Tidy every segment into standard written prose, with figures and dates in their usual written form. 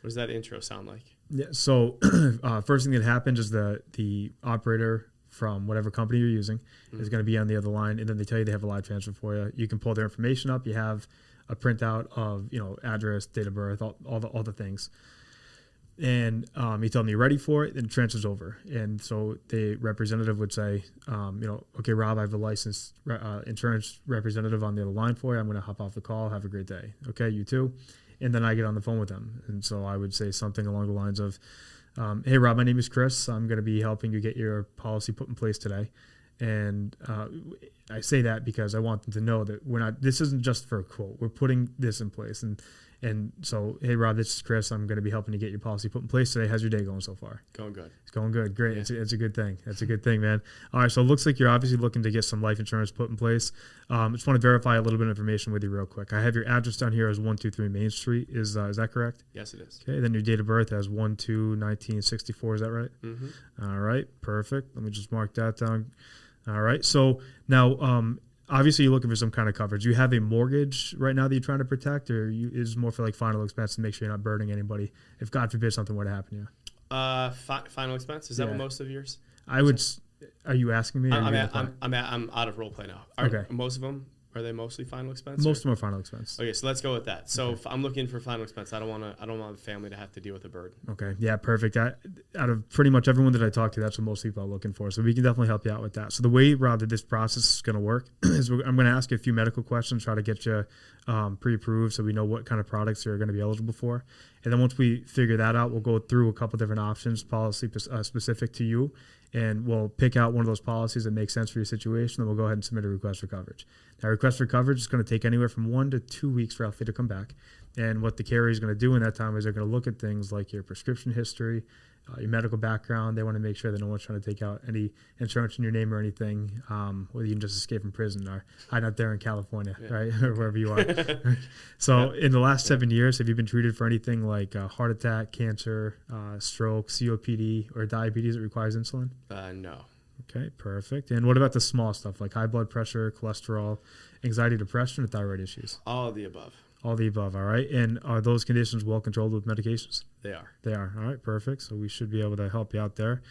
What does that intro sound like? Yeah. So first thing that happens is the operator from whatever company you're using is going to be on the other line, and then they tell you they have a live transfer for you. You can pull their information up. You have a printout of address, date of birth, all the things. And he told me, "You ready for it?" And transfers over. And so the representative would say, "Okay, Rob, I have a licensed insurance representative on the other line for you. I'm going to hop off the call. Have a great day." "Okay, you too." And then I get on the phone with them. And so I would say something along the lines of, "Hey, Rob, my name is Chris. I'm going to be helping you get your policy put in place today." And I say that because I want them to know that this isn't just for a quote. We're putting this in place. And so, "Hey, Rob, this is Chris. I'm going to be helping you get your policy put in place today. How's your day going so far?" Going good. It's going good. Great. Yeah. It's a good thing. That's a good thing, man. All right. So it looks like you're obviously looking to get some life insurance put in place. I just want to verify a little bit of information with you real quick. I have your address down here as 123 Main Street. Is that correct? Yes, it is. Okay. Then your date of birth as 1/2/1964. Is that right? Mm-hmm. All right. Perfect. Let me just mark that down. All right. So now, obviously, you're looking for some kind of coverage. You have a mortgage right now that you're trying to protect, or is more for like final expense to make sure you're not burdening anybody if God forbid something were to happen to you? Final expense, is that what most of yours? I would. Are you asking me? I'm out of role play now. Okay. Most of them, are they mostly final expense? Most of them are final expense. Okay, so let's go with that. So if I'm looking for final expense, I don't want the family to have to deal with the burden. Okay, yeah, perfect. Out of pretty much everyone that I talk to, that's what most people are looking for. So we can definitely help you out with that. So the way, Rob, that this process is going to work is I'm going to ask you a few medical questions, try to get you pre-approved so we know what kind of products you're going to be eligible for. And then once we figure that out, we'll go through a couple different options, policy specific to you, and we'll pick out one of those policies that makes sense for your situation, and we'll go ahead and submit a request for coverage. Now, request for coverage is going to take anywhere from 1 to 2 weeks roughly to come back. And what the carrier is going to do in that time is they're going to look at things like your prescription history, your medical background. They want to make sure that no one's trying to take out any insurance in your name or anything, whether you can just escape from prison or hide out there in California, right, or wherever you are. So in the last 7 years, have you been treated for anything like heart attack, cancer, stroke, COPD, or diabetes that requires insulin? No. Okay, perfect. And what about the small stuff like high blood pressure, cholesterol, anxiety, depression, or thyroid issues? All of the above. All the above, all right. And are those conditions well controlled with medications? They are. They are. All right, perfect. So we should be able to help you out there.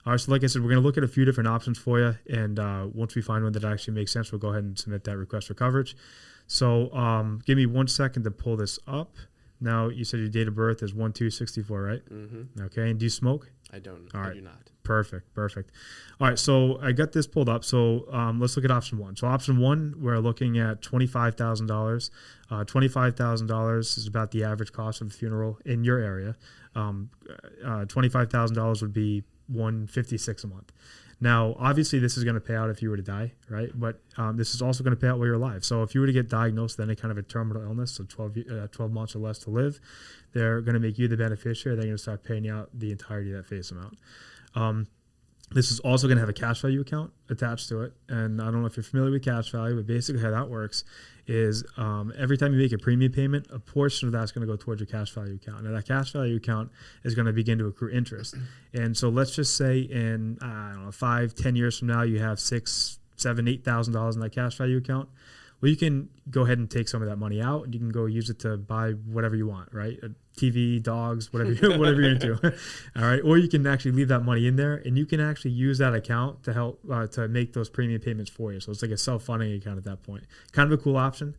All right, so like I said, we're going to look at a few different options for you. And once we find one that actually makes sense, we'll go ahead and submit that request for coverage. So give me 1 second to pull this up. Now, you said your date of birth is 1/2/64, right? Mm-hmm. Okay, and do you smoke? I don't. All right. I do not. Perfect. All right, so I got this pulled up. So let's look at option one. So option one, we're looking at $25,000. $25,000 is about the average cost of a funeral in your area. $25,000 would be $156 a month. Now, obviously, this is going to pay out if you were to die, right? But this is also going to pay out while you're alive. So if you were to get diagnosed with any kind of a terminal illness, so 12 months or less to live, they're going to make you the beneficiary. They're going to start paying you out the entirety of that face amount. This is also going to have a cash value account attached to it. And I don't know if you're familiar with cash value, but basically how that works is every time you make a premium payment, a portion of that's going to go towards your cash value account. Now, that cash value account is going to begin to accrue interest. And so let's just say in, 5-10 years from now, you have $6,000, $7,000, $8,000 in that cash value account. Well, you can go ahead and take some of that money out, and you can go use it to buy whatever you want, right? A TV, dogs, whatever you're into. All right. Or you can actually leave that money in there, and you can actually use that account to help to make those premium payments for you. So it's like a self-funding account at that point. Kind of a cool option.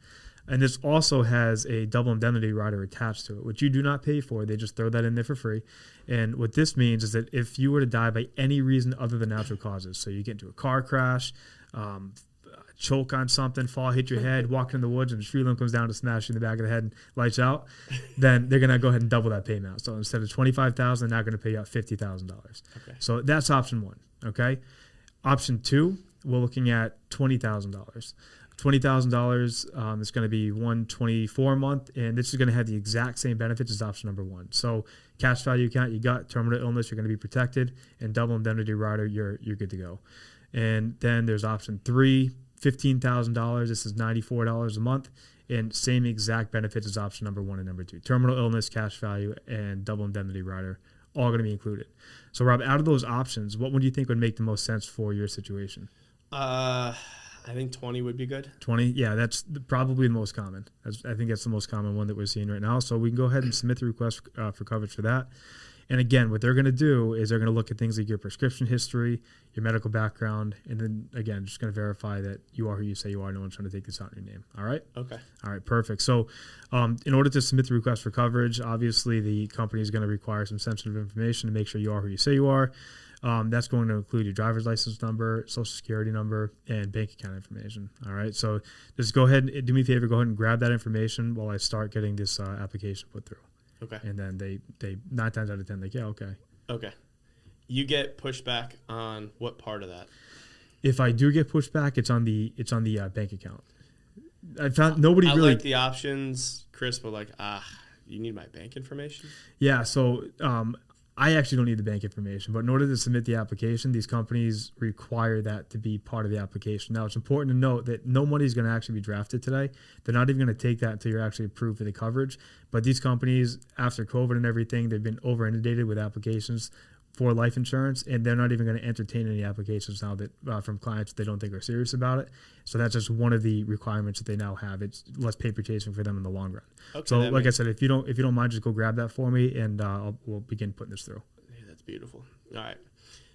And this also has a double indemnity rider attached to it, which you do not pay for. They just throw that in there for free. And what this means is that if you were to die by any reason other than natural causes, so you get into a car crash, choke on something, fall, hit your head, walk in the woods, and the tree limb comes down to smash you in the back of the head and lights out, then they're going to go ahead and double that payment out. So instead of $25,000, they're now going to pay you out $50,000. Okay. So that's option one, okay? Option two, we're looking at $20,000. $20,000 is going to be $124 a month, and this is going to have the exact same benefits as option number one. So cash value account, you got terminal illness, you're going to be protected, and double indemnity rider, you're good to go. And then there's option three, $15,000. This is $94 a month, and same exact benefits as option number one and number two. Terminal illness, cash value, and double indemnity rider, all going to be included. So, Rob, out of those options, what would you think would make the most sense for your situation? I I think 20 would be good. 20, yeah, that's probably the most common. I think that's the most common one that we're seeing right now. So we can go ahead and submit the request for coverage for that. And again, what they're going to do is they're going to look at things like your prescription history, your medical background, and then, again, just going to verify that you are who you say you are. No one's trying to take this out in your name. All right? Okay. All right, perfect. So in order to submit the request for coverage, obviously the company is going to require some sensitive information to make sure you are who you say you are. That's going to include your driver's license number, social security number, and bank account information. All right. So just go ahead and do me a favor. Go ahead and grab that information while I start getting this application put through. Okay. And then they 9 times out of 10, like, yeah, okay. Okay. You get pushback on what part of that? If I do get pushback, it's on the bank account. I found nobody really like the options, Chris, but like, you need my bank information? Yeah. So I actually don't need the bank information, but in order to submit the application, these companies require that to be part of the application. Now, it's important to note that no money is going to actually be drafted today. They're not even going to take that until you're actually approved for the coverage. But these companies, after COVID and everything, they've been over inundated with applications for life insurance, and they're not even going to entertain any applications now that from clients that they don't think are serious about it. So that's just one of the requirements that they now have. It's less paper chasing for them in the long run. Okay, so like I said, if you don't mind, just go grab that for me, and we'll begin putting this through. Hey, that's beautiful. All right.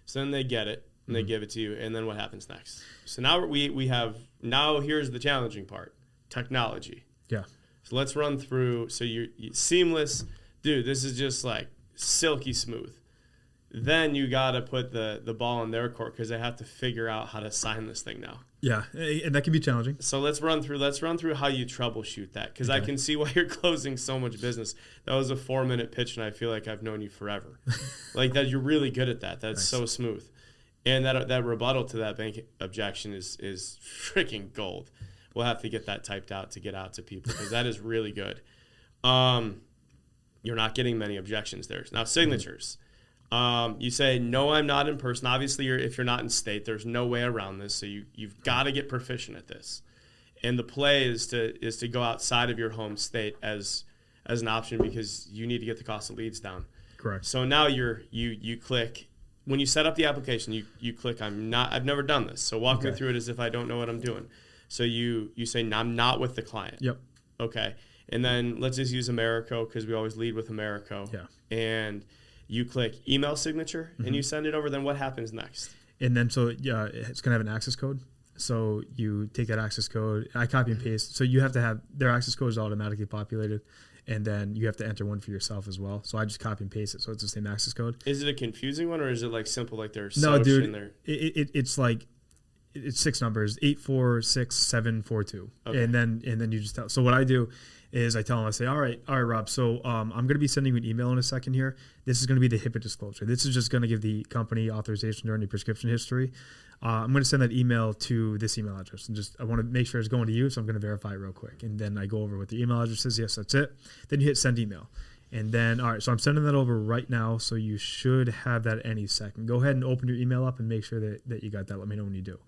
So then they get it, and they give it to you, and then what happens next? So now we have, now here's the challenging part, technology. Yeah. So let's run through, so you're seamless. Dude, this is just like silky smooth. Then you got to put the ball in their court because they have to figure out how to sign this thing now. Yeah, and that can be challenging. So let's run through how you troubleshoot that, because I can see why you're closing so much business. That was a 4-minute pitch, and I feel like I've known you forever. Like that, you're really good at that. That's nice. So smooth. And that rebuttal to that bank objection is freaking gold. We'll have to get that typed out to get out to people because that is really good. You're not getting many objections there. Now, signatures. You say, no, I'm not in person. Obviously, if you're not in state, there's no way around this. So you've got to get proficient at this. And the play is to go outside of your home state as an option because you need to get the cost of leads down. Correct. So now you click, when you set up the application, you click, I've never done this. So walk me through it as if I don't know what I'm doing. So you say, no, I'm not with the client. Yep. Okay. And then let's just use Americo because we always lead with Americo. Yeah. And you click email signature and you send it over. Then what happens next? And then it's going to have an access code. So you take that access code. I copy and paste. So you have to have their access code is automatically populated. And then you have to enter one for yourself as well. So I just copy and paste it. So it's the same access code. Is it a confusing one or is it like simple like there's no, dude, in there? It's like it's 6 numbers, 846-742. Okay. And then you just tell. So what I do is I tell them, I say, all right, Rob. So I'm going to be sending you an email in a second here. This is going to be the HIPAA disclosure. This is just going to give the company authorization or any prescription history. I'm going to send that email to this email address, and I want to make sure it's going to you. So I'm going to verify it real quick, and then I go over what the email address is. Yes, that's it. Then you hit send email, and then all right. So I'm sending that over right now. So you should have that any second. Go ahead and open your email up and make sure that you got that. Let me know when you do.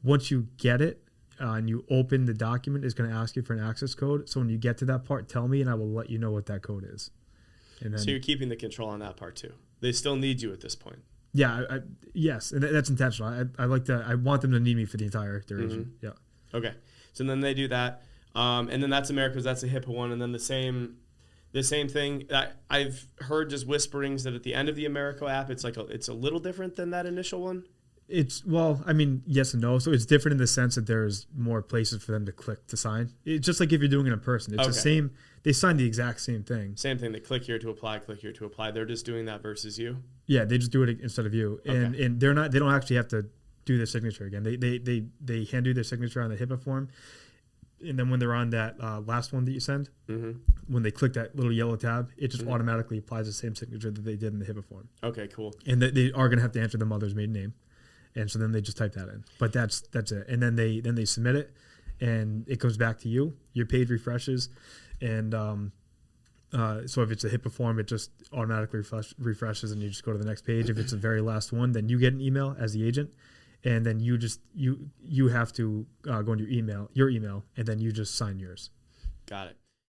Once you get it. And you open the document, it's going to ask you for an access code. So when you get to that part, tell me, and I will let you know what that code is. And then, so you're keeping the control on that part too. They still need you at this point. Yeah, yes, and that's intentional. I like to. I want them to need me for the entire duration. Yeah. Okay. So then they do that, and then that's America's. That's a HIPAA one, and then the same thing. I've heard just whisperings that at the end of the Americo app, it's a little different than that initial one. Yes and no. So it's different in the sense that there's more places for them to click to sign. It's just like if you're doing it in person. It's the same. They sign the exact same thing. Same thing. They click here to apply, click here to apply. They're just doing that versus you? Yeah, they just do it instead of you. And they don't actually have to do their signature again. They hand you their signature on the HIPAA form. And then when they're on that last one that you send, when they click that little yellow tab, it just automatically applies the same signature that they did in the HIPAA form. Okay, cool. And they are going to have to enter the mother's maiden name. And so then they just type that in. But that's it. And then they submit it, and it comes back to you. Your page refreshes, and so if it's a HIPAA form, it just automatically refreshes, and you just go to the next page. If it's the very last one, then you get an email as the agent, and then you have to go into your email, and then you just sign yours. Got it.